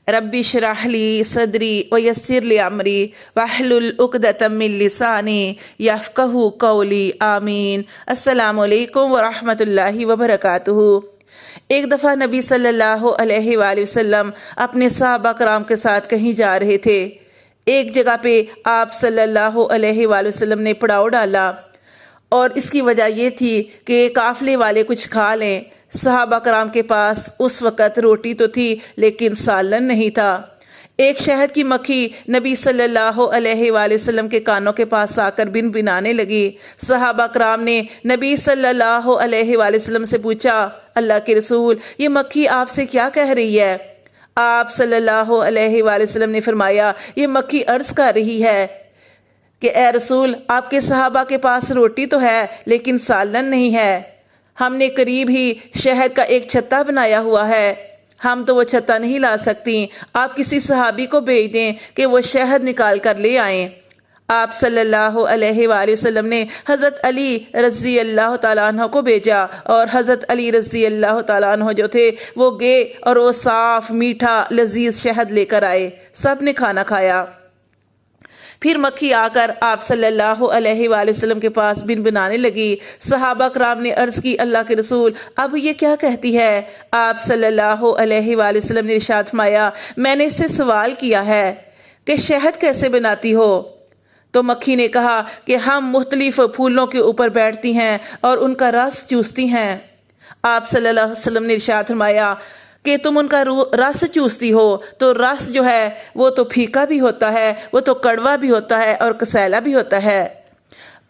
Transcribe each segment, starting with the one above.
Rabbi श्रह ली सदरी व यस्सिर ली अमरी वहलुल उक़दतम मिन लिसानी यफ़क़हू क़ौली आमीन। अस्सलामु अलैकुम व रहमतुल्लाहि व बरकातुहू। एक दफ़ा नबी सल्लल्लाहु अलैहि वसल्लम अपने सहाबा कराम के साथ कहीं जा रहे थे। एक जगह पे आप सल्लल्लाहु अलैहि वसल्लम ने पड़ाव डाला और इसकी वजह ये थी कि काफ़िले वाले कुछ खा लें। सहाबा कराम के पास उस वक़्त रोटी तो थी लेकिन सालन नहीं था। एक शहद की मक्खी नबी सल्लल्लाहु अलैहि वसल्लम के कानों के पास आकर बिन बिनाने लगी। सहाबा कराम ने नबी सल्लल्लाहु अलैहि वसल्लम से पूछा, अल्लाह के रसूल, ये मक्खी आपसे क्या कह रही है? आप सल्लल्लाहु अलैहि वसल्लम ने फरमाया, ये मक्खी अर्ज कर रही है कि ए रसूल, आपके सहाबा के पास रोटी तो है लेकिन सालन नहीं है। हमने करीब ही शहद का एक छत्ता बनाया हुआ है, हम तो वो छत्ता नहीं ला सकती। आप किसी सहाबी को भेज दें कि वो शहद निकाल कर ले आएं। आप सल्लल्लाहु अलैहि वसल्लम ने हज़रत अली रज़ी अल्लाह तआला अन्हु को भेजा और हज़रत अली रज़ी अल्लाह तआला अन्हु जो थे वो गए और वो साफ मीठा लजीज शहद लेकर आए। सब ने खाना खाया। फिर मक्खी आकर आप सल्लल्लाहु अलैहि वसल्लम के पास बिन बनाने लगी। सहाबा कराम ने अर्ज की, अल्लाह के रसूल, अब ये क्या कहती है? आप सल्लल्लाहु अलैहि वसल्लम ने इरशाद फरमाया, मैंने इससे सवाल किया है कि शहद कैसे बनाती हो? तो मक्खी ने कहा कि हम मुख्तलिफ फूलों के ऊपर बैठती हैं और उनका रस चूसती हैं। आप सल्लल्लाहु अलैहि वसल्लम ने इरशाद फरमाया कि तुम उनका रस चूसती हो तो रस जो है वो तो फीका भी होता है, वो तो कड़वा भी होता है और कसैला भी होता है।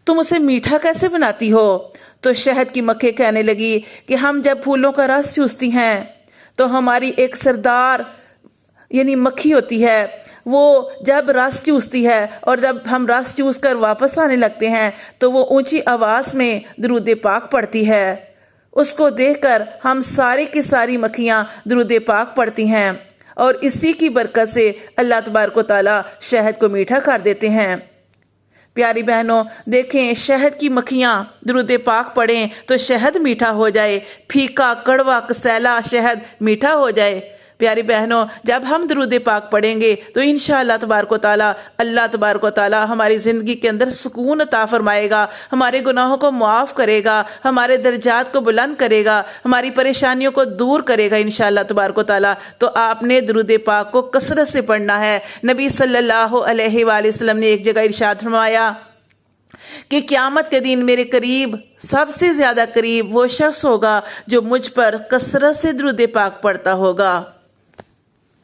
तुम उसे मीठा कैसे बनाती हो? तो शहद की मक्खी कहने लगी कि हम जब फूलों का रस चूसती हैं तो हमारी एक सरदार यानी मक्खी होती है, वो जब रस चूसती है और जब हम रस चूस कर वापस आने लगते हैं तो वो ऊंची आवाज़ में दुरूद पाक पढ़ती है। उसको देखकर हम सारी की सारी मक्खियाँ दुरूद पाक पढ़ती हैं और इसी की बरकत से अल्लाह तबारक व तआला शहद को मीठा कर देते हैं। प्यारी बहनों, देखें, शहद की मक्खियाँ दुरूद पाक पढ़ें तो शहद मीठा हो जाए, फीका कड़वा कसैला शहद मीठा हो जाए। प्यारी बहनों, जब हम दुरूद पाक पढ़ेंगे तो इंशाअल्लाह तबारक व तआला अल्लाह तबारक व तआला हमारी ज़िंदगी के अंदर सुकून अता फरमाएगा, हमारे गुनाहों को मुआफ़ करेगा, हमारे दर्जात को बुलंद करेगा, हमारी परेशानियों को दूर करेगा इंशाअल्लाह तबारक व तआला। तो आपने दुरूद पाक को कसरत से पढ़ना है। नबी सल्लल्लाहु अलैहि वसल्लम ने एक जगह इरशाद फरमाया कि क़यामत के दिन मेरे करीब सबसे ज़्यादा करीब वो शख्स होगा जो मुझ पर कसरत से दुरूद पाक पढ़ता होगा।